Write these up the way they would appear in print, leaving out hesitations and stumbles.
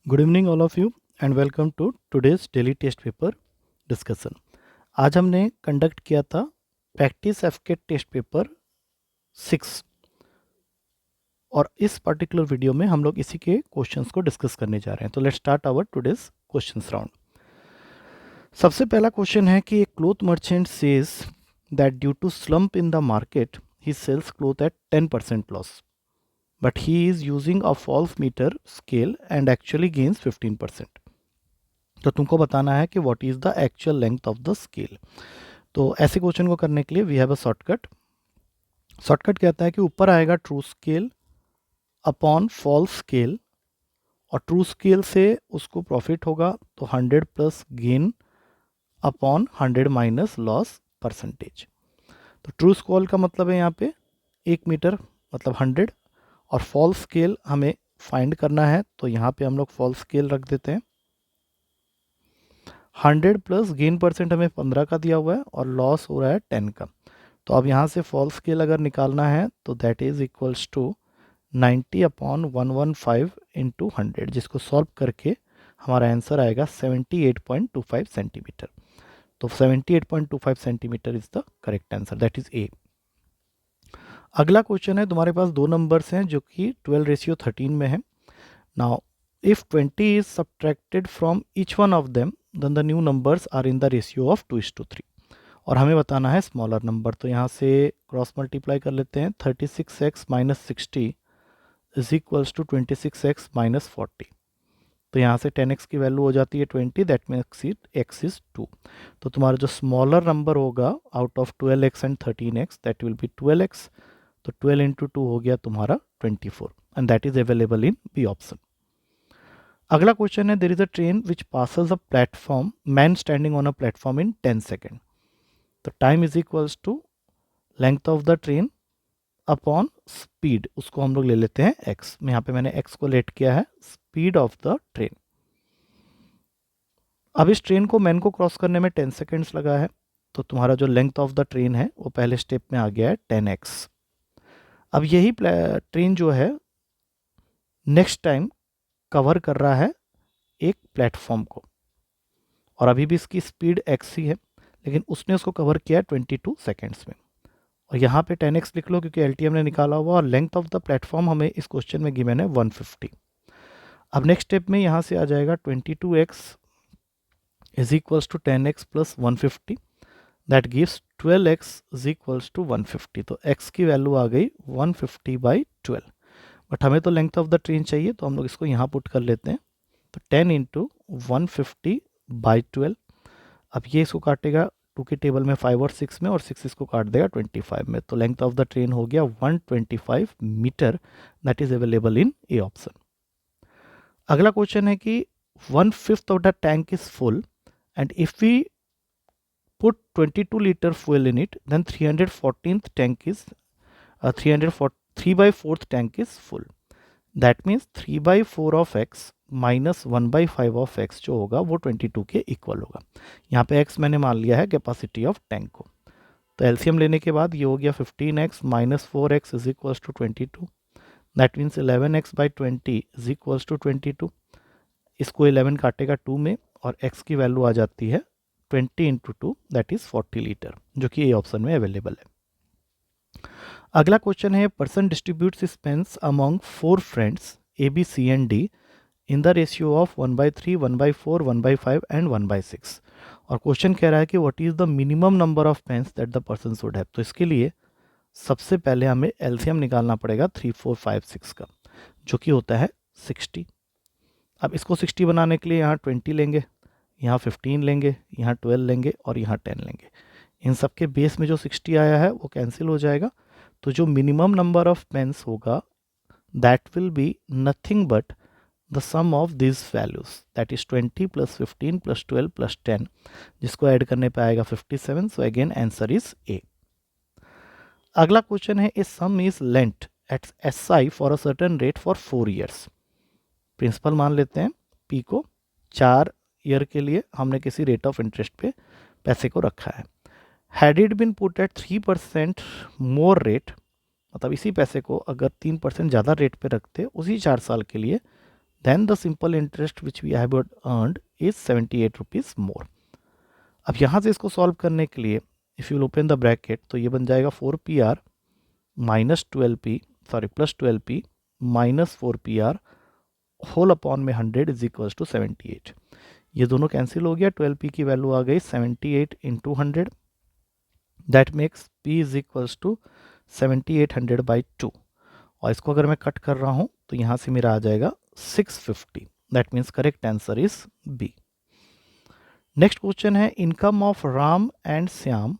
Good evening all of you and welcome to today's daily test paper discussion. आज हमने conduct किया था practice एफकेट test paper 6 और इस पर्टिकुलर वीडियो में हम लोग इसी के क्वेश्चंस को डिस्कस करने जा रहे हैं। तो let's start our today's questions round. सबसे पहला क्वेश्चन है कि एक cloth merchant says that due to slump in the market he sells cloth at 10% loss but he is using a false meter scale and actually gains 15%। तो तुमको बताना है कि what is the actual length of the scale. तो ऐसे question को करने के लिए वी हैव अ शॉर्टकट कहता है कि ऊपर आएगा true scale upon false scale और ट्रू स्केल से उसको प्रॉफिट होगा तो 100 plus gain upon 100 minus loss percentage. तो ट्रू स्केल का मतलब है यहाँ पे 1 मीटर मतलब 100 और फॉल्स स्केल हमें फाइंड करना है तो यहाँ पे हम लोग फॉल्स स्केल रख देते हैं। 100 प्लस गेन परसेंट हमें 15 का दिया हुआ है और लॉस हो रहा है 10 का। तो अब यहाँ से फॉल्स स्केल अगर निकालना है तो that is equals to 90 upon 115 into 100, जिसको सॉल्व करके हमारा आंसर आएगा 78.25 सेंटीमीटर। तो 78.25 centimetre is the correct answer, that is A. अगला क्वेश्चन है, तुम्हारे पास दो नंबर्स हैं जो कि 12:13 में है। Now if 20 is subtracted from each one of them then the new numbers are in the ratio of 2:3 और हमें बताना है स्मॉलर नंबर। तो यहाँ से क्रॉस मल्टीप्लाई कर लेते हैं। 36x minus 60 is equals to 26x minus 40। तो यहाँ से 10x की वैल्यू हो जाती है 20, दैट मीन्स x इज 2। तो तुम्हारा जो स्मॉलर नंबर होगा out of 12x and 13x that will be 12x। तो 12 इंटू 2 हो गया तुम्हारा 24 and that is available in B option. अगला क्वेश्चन है, there is a train which passes a platform man standing on a platform in 10 second. तो time is equals to length of the train upon speed, उसको हम लोग ले लेते हैं x। यहाँ पे मैंने x को लेट किया है, स्पीड ऑफ द ट्रेन। अब इस ट्रेन को मैन को क्रॉस करने में 10 सेकेंड्स लगा है तो तुम्हारा जो लेंथ ऑफ द ट्रेन है वो पहले स्टेप में आ गया है 10x। अब यही ट्रेन जो है नेक्स्ट टाइम कवर कर रहा है एक प्लेटफॉर्म को और अभी भी इसकी स्पीड x ही है लेकिन उसने उसको कवर किया 22 सेकेंड्स में। और यहाँ पे 10x लिख लो क्योंकि LTM ने निकाला हुआ और लेंथ ऑफ द प्लेटफॉर्म हमें इस क्वेश्चन में गिवन है 150। अब नेक्स्ट स्टेप में यहाँ से आ जाएगा 22x is equals to 10x plus 150 that gives 12x is equals to 150। तो x की वैल्यू आ गई 150/12। बट हमें तो लेंथ ऑफ द ट्रेन चाहिए तो हम लोग इसको यहाँ पुट कर लेते हैं। तो 10 इंटू 150/12। अब ये इसको काटेगा 2 के टेबल में 5 और 6 में और 6 इसको काट देगा 25 में। तो लेंथ ऑफ द ट्रेन हो गया 125 metre, that is available in a option. अगला क्वेश्चन है कि 1/5 of the tank is full and if we put 22 litre fuel in it then 314th tank is 3/4th tank is full। That means 3/4 of x minus 1/5 of x जो होगा वो 22 के equal होगा। यहाँ पे x मैंने मान लिया है कैपेसिटी ऑफ टैंक को। तो एलसीएम लेने के बाद ये हो गया 15x minus 4x is equals to 22। That means 11x/20 is equals to 22। इसको 11 काटेगा 2 में और x की वैल्यू आ जाती है 20 इंटू 2 दैट इज 40 लीटर, जो कि ए ऑप्शन में अवेलेबल है। अगला क्वेश्चन है, person distributes pens among 4 friends A B C and D in the ratio of 1/3 1/4 1/5 and 1/6 और क्वेश्चन कह रहा है कि what is the minimum number of pens that the person should have. तो इसके लिए सबसे पहले हमें एलसीएम निकालना पड़ेगा 3 4 5 6 का, जो कि होता है 60। अब इसको 60 बनाने के लिए यहाँ 20 लेंगे, यहाँ 15 लेंगे, यहाँ 12 लेंगे और यहाँ 10 लेंगे। इन सब के बेस में जो 60 आया है वो कैंसिल हो जाएगा। तो जो मिनिमम नंबर ऑफ पेन्स होगा that will be nothing but the sum of this values, that is 20 plus 15 plus 12 plus 10, जिसको ऐड करने पे आएगा 57। So again answer is A. अगला क्वेश्चन है, a sum is lent at SI for a certain rate for 4 years. Principal मान लेते हैं P को, 4 ईयर के लिए हमने किसी रेट ऑफ इंटरेस्ट पे पैसे को रखा है। Had it been put at 3% more rate, मतलब इसी पैसे को अगर 3% ज़्यादा रेट पे रखते उसी 4 साल के लिए then the simple interest which we have earned is 78 rupees more. अब यहाँ से इसको सॉल्व करने के लिए if you open the bracket तो ये बन जाएगा 4PR minus 12P sorry plus 12P minus 4PR whole upon में 100 इज इक्वल्स टू 78. ये दोनों कैंसिल हो गया, 12P की वैल्यू आ गई 78 into 100, that makes P is equals to 7800 by 2. और इसको अगर मैं कट कर रहा हूँ तो यहाँ से मेरा आ जाएगा 650. That means correct answer is B. Next question है income of Ram and Shyam.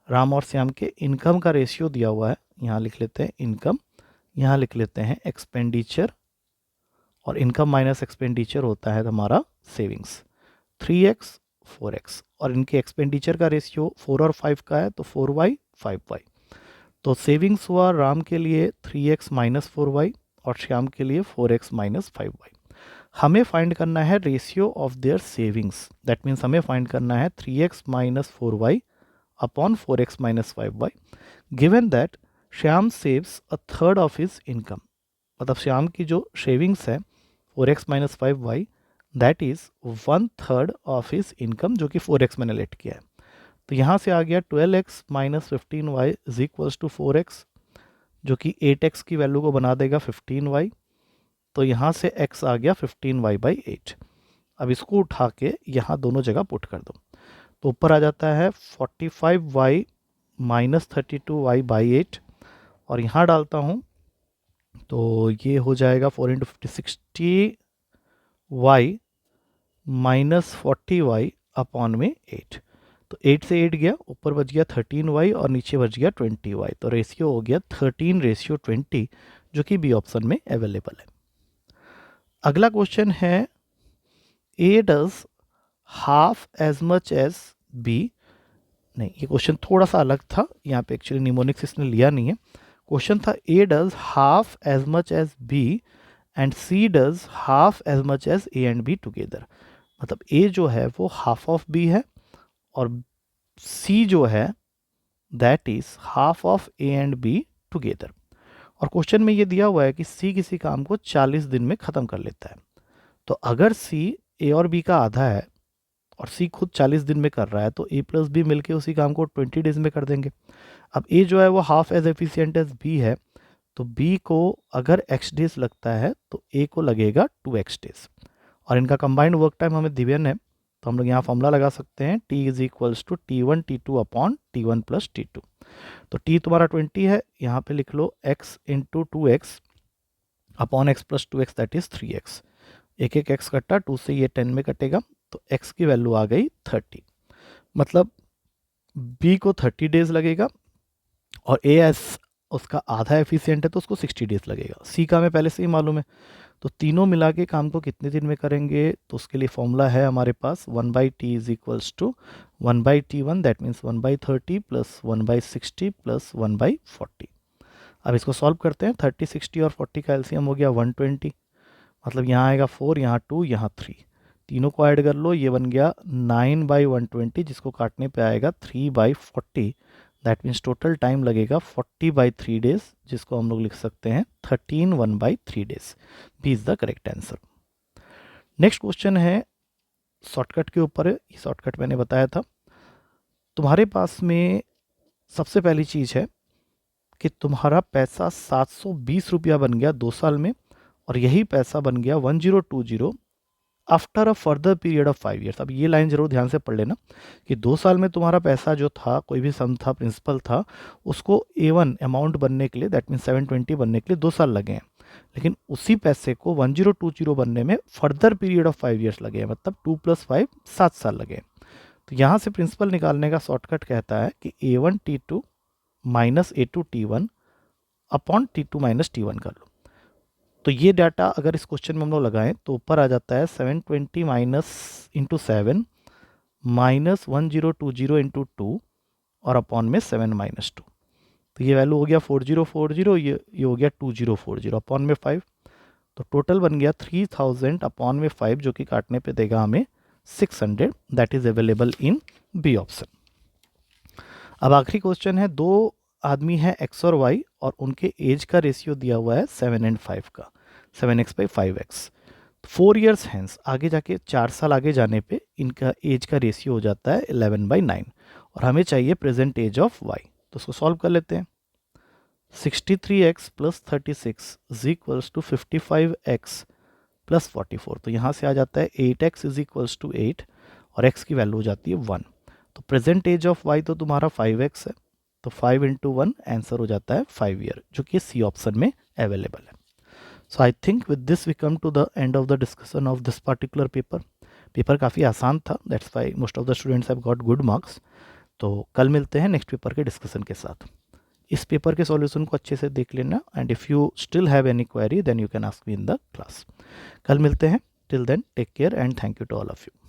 Ram और श्याम के इनकम का रेशियो दिया हुआ है. यहाँ लिख लेते हैं इनकम, यहाँ लिख लेते हैं एक्सपेंडिचर, और इनकम माइनस एक्सपेंडिचर होता है हमारा सेविंग्स. 3x 4x, और इनके एक्सपेंडिचर का रेशियो 4 और 5 का है तो 4y 5y. तो सेविंग्स हुआ राम के लिए 3x माइनस 4y और श्याम के लिए 4x माइनस 5y. हमें फाइंड करना है ratio of their savings. That means हमें फाइंड करना है 3x minus 4y upon 4x minus 5y. Given that Shyam saves a third of his income, मतलब श्याम की जो सेविंग्स है 4x minus 5y that is 1/3 of his income, जो कि 4x मैंने लेट किया है. तो यहाँ से आ गया 12x minus 15y is equals to 4x, जो कि 8x की वैल्यू को बना देगा 15y. तो यहाँ से x आ गया 15y बाई 8. अब इसको उठा के यहाँ दोनों जगह पुट कर दो तो ऊपर आ जाता है 45y माइनस 32y बाई 8, और यहाँ डालता हूँ तो ये हो जाएगा 4 into 50 60y minus 40y upon में 8. तो 8 से 8 गया, ऊपर बच गया 13y और नीचे बच गया 20y. तो रेशियो हो गया 13:20, जो कि बी ऑप्शन में अवेलेबल है. अगला क्वेश्चन है A does half as much as B. नहीं, ये क्वेश्चन थोड़ा सा अलग था, यहाँ पे एक्चुअली निमोनिक्स इसने लिया नहीं है. क्वेश्चन था A does half as much as B and C does half as much as A and B together. मतलब ए जो है वो हाफ ऑफ बी है और सी जो है that is half of A and B together. और क्वेश्चन में ये दिया हुआ है कि सी किसी काम को 40 दिन में ख़त्म कर लेता है. तो अगर सी ए और बी का आधा है और सी खुद 40 दिन में कर रहा है तो ए प्लस बी मिलके उसी काम को 20 डेज में कर देंगे. अब ए जो है वो half as efficient as B है, तो बी को अगर x डेज लगता है तो ए को लगेगा 2x डेज. और इनका कंबाइंड वर्क टाइम हमें दिव्यन है, तो हम लोग यहाँ फॉर्मूला लगा सकते हैं t is equals to T1 T2 upon T1 plus T2. तो t तुम्हारा 20 है, यहाँ पे लिख लो x into 2x upon x plus 2x that is 3x. एक एक x कटा, 2 से ये 10 में कटेगा तो x की वैल्यू आ गई 30. मतलब b को 30 डेज लगेगा और ए एस उसका आधा एफिशिएंट है तो उसको 60 डेज लगेगा. सी का हमें पहले से ही मालूम है, तो तीनों मिला के काम को कितने दिन में करेंगे, तो उसके लिए फॉर्मूला है हमारे पास 1/t is equals to 1/t1 that means 1/30 plus 1/60 plus 1/40. अब इसको सॉल्व करते हैं. 30 60 और 40 का एलसीएम हो गया 120, मतलब यहाँ आएगा 4, यहाँ 2, यहाँ 3, तीनों को ऐड कर लो, ये बन गया 9/120, जिसको काटने पे आएगा 3/40. दैट मीन्स टोटल टाइम लगेगा 40/3 डेज, जिसको हम लोग लिख सकते हैं 13 1/3 days. B is the correct answer. Next question है शॉर्टकट के ऊपर है. ये शॉर्टकट मैंने बताया था. तुम्हारे पास में सबसे पहली चीज़ है कि तुम्हारा पैसा 720 रुपया बन गया 2 साल में, और यही पैसा बन गया 1020 after a further period of 5 years. अब ये लाइन जरूर ध्यान से पढ़ लेना कि 2 साल में तुम्हारा पैसा जो था, कोई भी सम था, प्रिंसिपल था, उसको A1 अमाउंट बनने के लिए दैट मीन 720 बनने के लिए 2 साल लगे हैं, लेकिन उसी पैसे को 1020 बनने में फर्दर पीरियड ऑफ 5 ईयर्स लगे हैं, मतलब 2 + 5 7 साल लगे हैं. तो यहाँ से प्रिंसिपल निकालने का शॉर्टकट कहता है कि A1 T2 minus A2 T1 upon T2 minus T1 कर लो. तो ये डाटा अगर इस क्वेश्चन में हम लोग लगाएं तो ऊपर आ जाता है 720 माइनस इंटू 7 माइनस 1020 इंटू 2 और अपॉन में 7 माइनस 2. तो ये वैल्यू हो गया 4040, ये हो गया 2040 अपॉन में 5. तो टोटल बन गया 3000 अपॉन में 5, जो कि काटने पे देगा हमें 600. That is available in B option. अब आखिरी क्वेश्चन है. 2 आदमी हैं x और y और उनके एज का रेशियो दिया हुआ है 7 और 5 का, 7x/5x. 4 ईयर्स हैंस, आगे जाके 4 साल आगे जाने पे इनका एज का रेशियो हो जाता है 11/9 और हमें चाहिए प्रेजेंट एज ऑफ वाई। तो उसको सॉल्व कर लेते हैं। 63x plus 36 is equals to 55x plus 44। तो यहाँ से आ जाता है 8x इज इक्वल्स टू 8 और x की वैल्यू हो जाती है 1। तो प्रेजेंट एज ऑफ y तो तुम्हारा 5x है, तो 5 इंटू 1 आंसर हो जाता है 5 ईयर, जो कि सी ऑप्शन में अवेलेबल है। So I think with this we come to the end of the discussion of this particular paper. Paper काफ़ी आसान था, that's why most of the students have got good marks. तो कल मिलते हैं next paper के discussion के साथ। इस पेपर के सॉल्यूशन को अच्छे से देख लेना and if you still have any query then you can ask me in the class. कल मिलते हैं, till then take care and thank you to all of you.